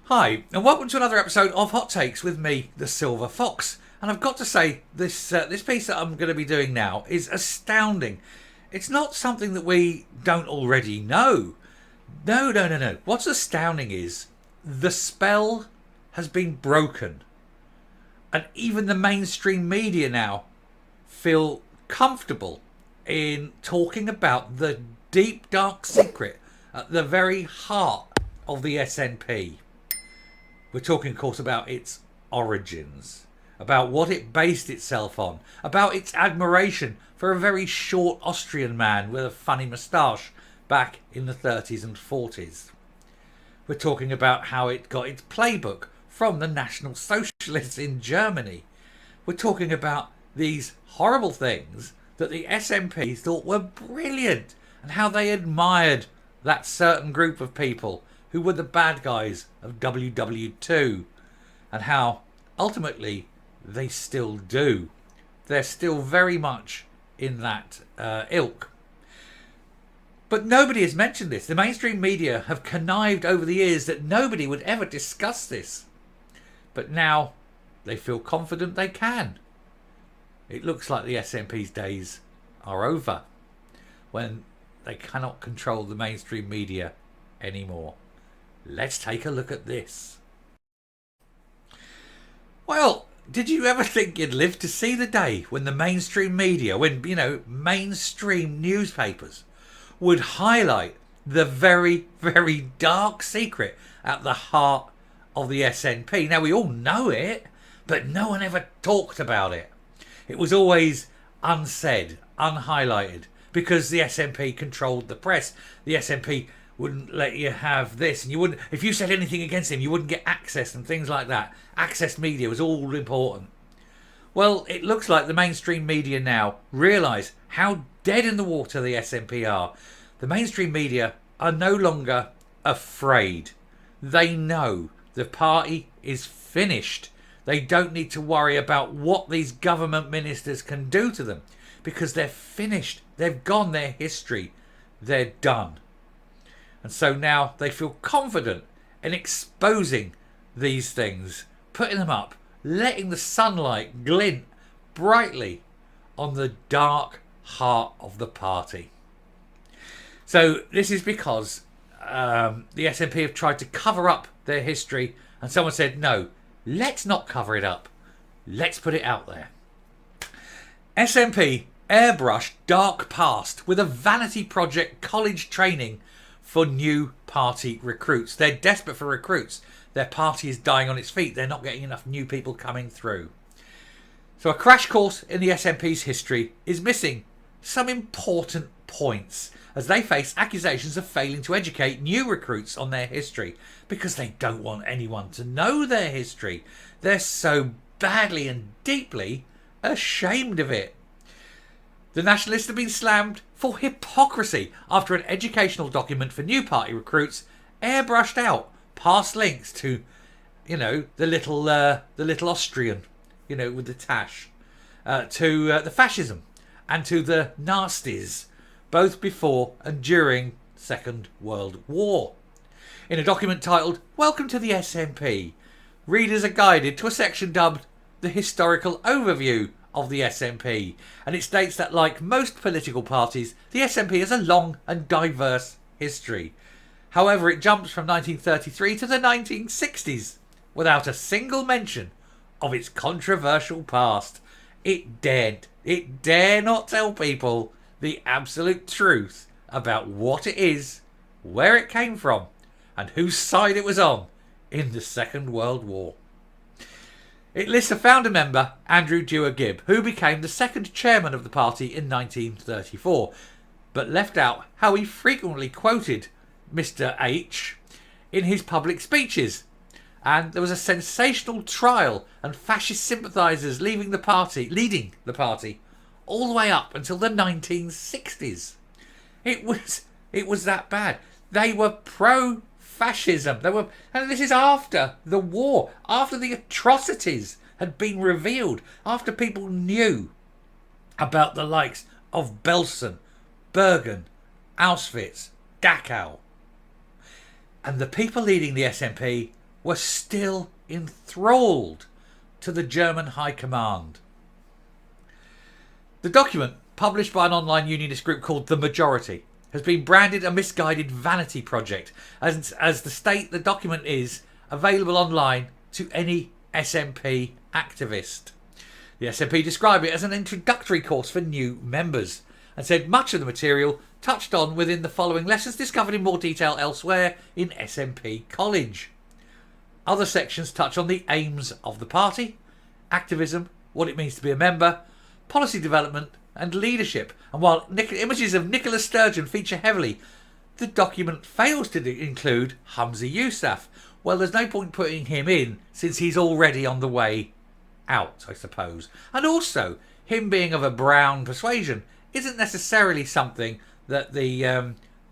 Hi, and welcome to another episode of Hot Takes with me, the Silver Fox. And I've got to say, this piece that I'm going to be doing now is astounding. It's not something that we don't already know. No. What's astounding is the spell has been broken. And even the mainstream media now feel comfortable in talking about the deep, dark secret at the very heart of the SNP. We're talking, of course, about its origins, about what it based itself on, about its admiration for a very short Austrian man with a funny moustache back in the 30s and 40s. We're talking about how it got its playbook from the National Socialists in Germany. We're talking about these horrible things that the SNP thought were brilliant and how they admired that certain group of people who were the bad guys of WW2, and how ultimately they still do. They're still very much in that ilk. But nobody has mentioned this. The mainstream media have connived over the years that nobody would ever discuss this. But now they feel confident they can. It looks like the SNP's days are over when they cannot control the mainstream media anymore. Let's take a look at this. Well, did you ever think you'd live to see the day when the mainstream media, when, mainstream newspapers would highlight the very, very dark secret at the heart of the SNP? Now, we all know it, but no one ever talked about it. It was always unsaid, unhighlighted, because the SNP controlled the press. The SNP wouldn't let you have this, and you wouldn't, if you said anything against him, you wouldn't get access and things like that. Access media was all important. Well, it looks like the mainstream media now realise how dead in the water the SNP are. The mainstream media are no longer afraid. They know the party is finished. They don't need to worry about what these government ministers can do to them, because they're finished. They've gone their history. They're done. And so now they feel confident in exposing these things, putting them up, letting the sunlight glint brightly on the dark heart of the party. So this is because the SNP have tried to cover up their history, and someone said, no, let's not cover it up. Let's put it out there. SNP airbrushed dark past with a vanity project college training for new party recruits. They're desperate for recruits. Their party is dying on its feet. They're not getting enough new people coming through. So a crash course in the SNP's history is missing some important points as they face accusations of failing to educate new recruits on their history because they don't want anyone to know their history. They're so badly and deeply ashamed of it. The Nationalists have been slammed for hypocrisy after an educational document for new party recruits airbrushed out past links to, the little Austrian, with the tash, to the fascism and to the nasties, both before and during Second World War. In a document titled "Welcome to the SNP," readers are guided to a section dubbed "The Historical Overview of the SNP," and it states that, like most political parties, the SNP has a long and diverse history. However, it jumps from 1933 to the 1960s without a single mention of its controversial past. It dare not tell people the absolute truth about what it is, where it came from, and whose side it was on in the Second World War. It lists a founder member, Andrew Dewar Gibb, who became the second chairman of the party in 1934, but left out how he frequently quoted Mr. H in his public speeches. And there was a sensational trial and fascist sympathisers leading the party all the way up until the 1960s. It was that bad. They were pro-fascism. And this is after the war, after the atrocities had been revealed, after people knew about the likes of Belsen, Bergen, Auschwitz, Dachau. And the people leading the SNP were still enthralled to the German High Command. The document, published by an online unionist group called The Majority, has been branded a misguided vanity project, as the state the document is available online to any SNP activist. The SNP described it as an introductory course for new members and said much of the material touched on within the following lessons discovered in more detail elsewhere in SNP College. Other sections touch on the aims of the party, activism, what it means to be a member, policy development and leadership. And while images of Nicola Sturgeon feature heavily, the document fails to include Humza Yousaf. Well, there's no point putting him in since he's already on the way out, I suppose. And also, him being of a brown persuasion isn't necessarily something that the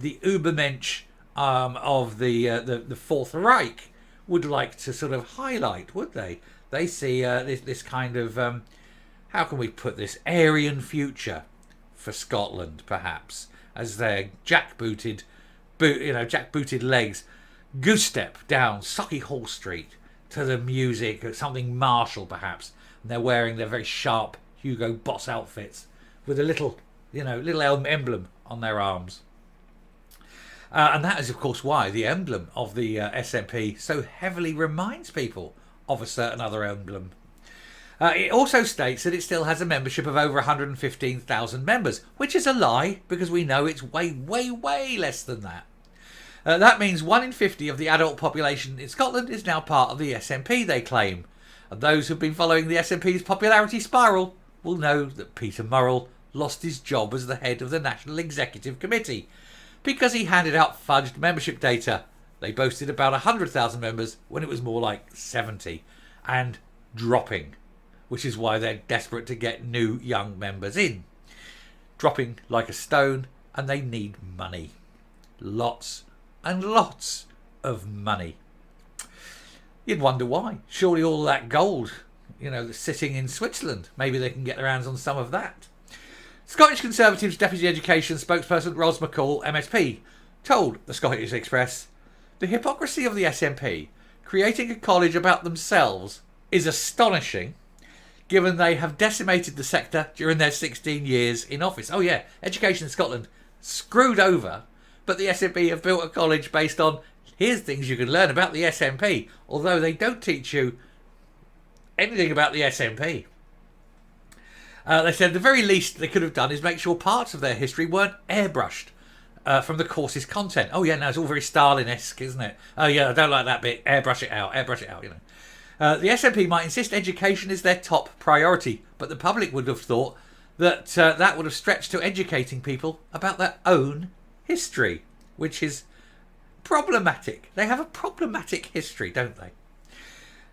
Übermensch of the Fourth Reich would like to sort of highlight, would they? They see this kind of how can we put this, Aryan future for Scotland, perhaps, as their jackbooted legs goose step down Sauchiehall Street to the music, something martial perhaps, and they're wearing their very sharp Hugo Boss outfits with a little emblem on their arms. And that is, of course, why the emblem of the SNP so heavily reminds people of a certain other emblem. It also states that it still has a membership of over 115,000 members, which is a lie because we know it's way, way, way less than that. That means 1 in 50 of the adult population in Scotland is now part of the SNP, they claim. And those who've been following the SNP's popularity spiral will know that Peter Murrell lost his job as the head of the National Executive Committee because he handed out fudged membership data. They boasted about 100,000 members when it was more like 70 and dropping, which is why they're desperate to get new young members in. Dropping like a stone, and they need money. Lots and lots of money. You'd wonder why. Surely all that gold, sitting in Switzerland. Maybe they can get their hands on some of that. Scottish Conservatives Deputy Education spokesperson Ros McCall, MSP, told the Scottish Express, "The hypocrisy of the SNP creating a college about themselves is astonishing, given they have decimated the sector during their 16 years in office." Oh yeah, education in Scotland screwed over, but the SNP have built a college based on, here's things you can learn about the SNP, although they don't teach you anything about the SNP. They said the very least they could have done is make sure parts of their history weren't airbrushed from the course's content. Oh yeah, now it's all very Stalin-esque, isn't it? Oh yeah, I don't like that bit. Airbrush it out, The SNP might insist education is their top priority, but the public would have thought that that would have stretched to educating people about their own history, which is problematic. They have a problematic history, don't they?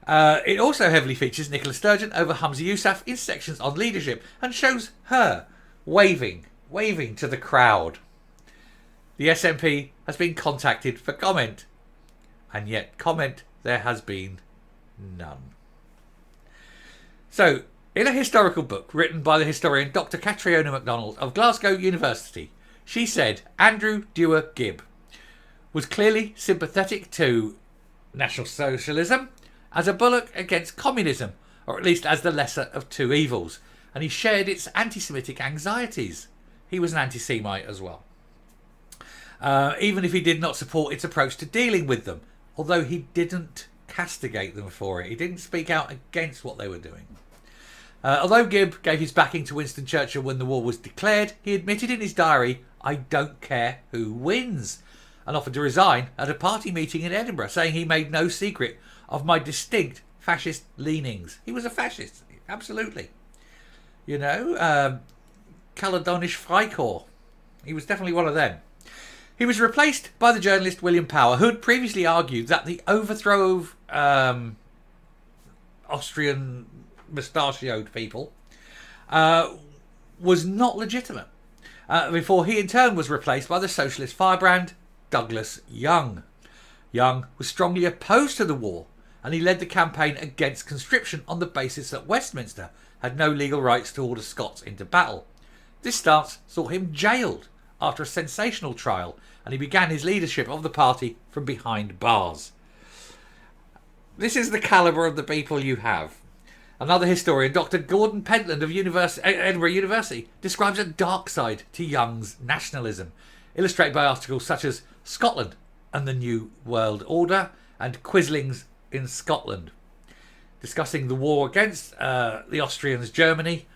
It also heavily features Nicola Sturgeon over Humza Yousaf in sections on leadership and shows her waving to the crowd. The SNP has been contacted for comment, and yet comment there has been none. So, in a historical book written by the historian Dr. Catriona MacDonald of Glasgow University, she said Andrew Dewar Gibb was clearly sympathetic to National Socialism as a bulwark against communism, or at least as the lesser of two evils, and he shared its anti-Semitic anxieties. He was an anti-Semite as well. Even if he did not support its approach to dealing with them, although he didn't castigate them for it. He didn't speak out against what they were doing. Although Gibb gave his backing to Winston Churchill when the war was declared, he admitted in his diary, "I don't care who wins," and offered to resign at a party meeting in Edinburgh, saying he made no secret of my distinct fascist leanings. He was a fascist, absolutely. Caledonisch Freikorps. He was definitely one of them. He was replaced by the journalist William Power, who had previously argued that the overthrow of Austrian mustachioed people was not legitimate, before he in turn was replaced by the socialist firebrand Douglas Young. Young was strongly opposed to the war, and he led the campaign against conscription on the basis that Westminster had no legal rights to order Scots into battle. This stance saw him jailed after a sensational trial, and he began his leadership of the party from behind bars. This is the calibre of the people you have. Another historian, Dr. Gordon Pentland of Edinburgh University, describes a dark side to Young's nationalism, illustrated by articles such as Scotland and the New World Order and Quislings in Scotland. Discussing the war against the Austrians' Germany,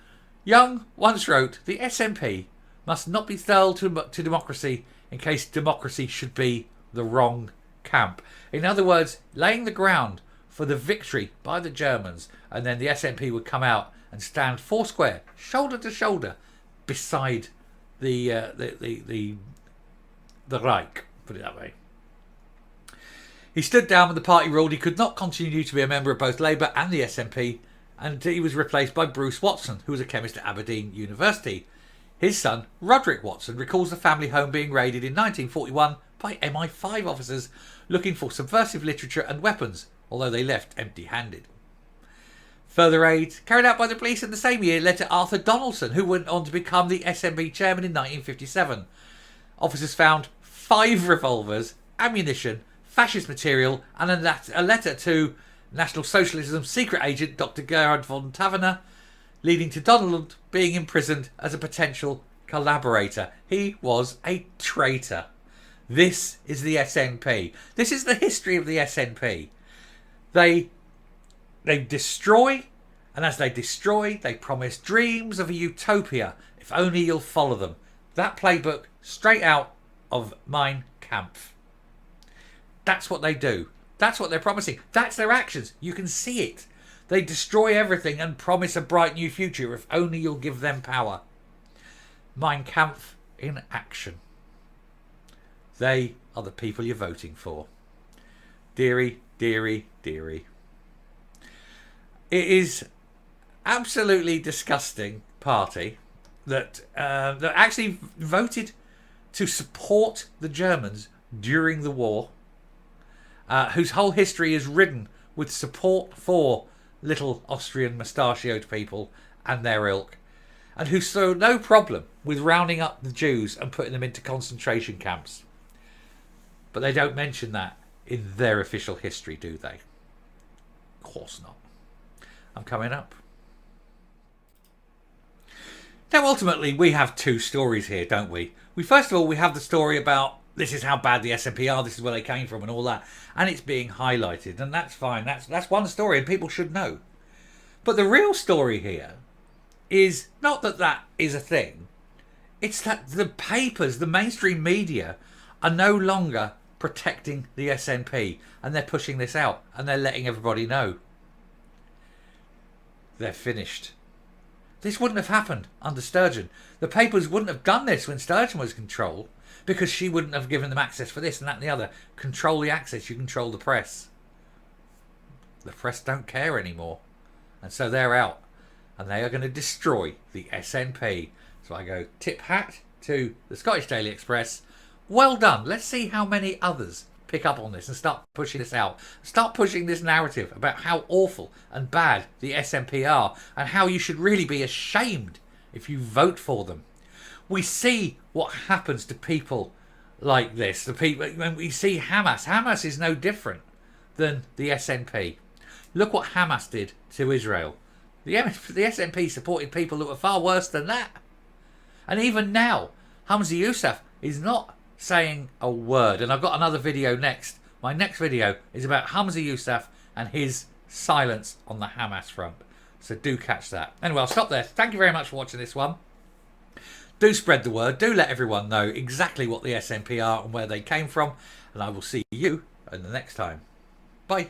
Young once wrote, "The SNP must not be sold to democracy in case democracy should be the wrong camp." In other words, laying the ground for the victory by the Germans, and then the SNP would come out and stand foursquare, shoulder to shoulder, beside the Reich, put it that way. He stood down when the party ruled he could not continue to be a member of both Labour and the SNP, and he was replaced by Bruce Watson, who was a chemist at Aberdeen University. His son, Roderick Watson, recalls the family home being raided in 1941 by MI5 officers looking for subversive literature and weapons, although they left empty-handed. Further raids carried out by the police in the same year led to Arthur Donaldson, who went on to become the SNP chairman in 1957. Officers found 5 revolvers, ammunition, fascist material, and a letter to National Socialism secret agent Dr. Gerhard von Tavener, leading to Donald being imprisoned as a potential collaborator. He was a traitor. This is the SNP. This is the history of the SNP. They destroy, and as they destroy, they promise dreams of a utopia if only you'll follow them. That playbook straight out of Mein Kampf. That's what they do. That's what they're promising. That's their actions. You can see it. They destroy everything and promise a bright new future if only you'll give them power. Mein Kampf in action. They are the people you're voting for. Dearie, dearie, dearie. It is absolutely disgusting party that actually voted to support the Germans during the war, whose whole history is ridden with support for little Austrian mustachioed people and their ilk, and who saw no problem with rounding up the Jews and putting them into concentration camps. But they don't mention that in their official history, do they? Of course not. I'm coming up. Now, ultimately, we have 2 stories here, don't we? First of all, we have the story about this is how bad the SNP are, this is where they came from and all that. And it's being highlighted, and that's fine. That's one story, and people should know. But the real story here is not that that is a thing. It's that the papers, the mainstream media, are no longer protecting the SNP. And they're pushing this out, and they're letting everybody know. They're finished. This wouldn't have happened under Sturgeon. The papers wouldn't have done this when Sturgeon was in control, because she wouldn't have given them access for this and that and the other. Control the access, you control the press. The press don't care anymore. And so they're out. And they are going to destroy the SNP. So I go tip hat to the Scottish Daily Express. Well done. Let's see how many others pick up on this and start pushing this out. Start pushing this narrative about how awful and bad the SNP are and how you should really be ashamed if you vote for them. We see what happens to people like this. The people, when we see Hamas is no different than the SNP. Look what Hamas did to Israel. The SNP supported people that were far worse than that. And even now, Hamza Yousaf is not saying a word. And I've got another video next. My next video is about Hamza Yousaf and his silence on the Hamas front. So do catch that. Anyway, I'll stop there. Thank you very much for watching this one. Do spread the word. Do let everyone know exactly what the SNP are and where they came from. And I will see you in the next time. Bye.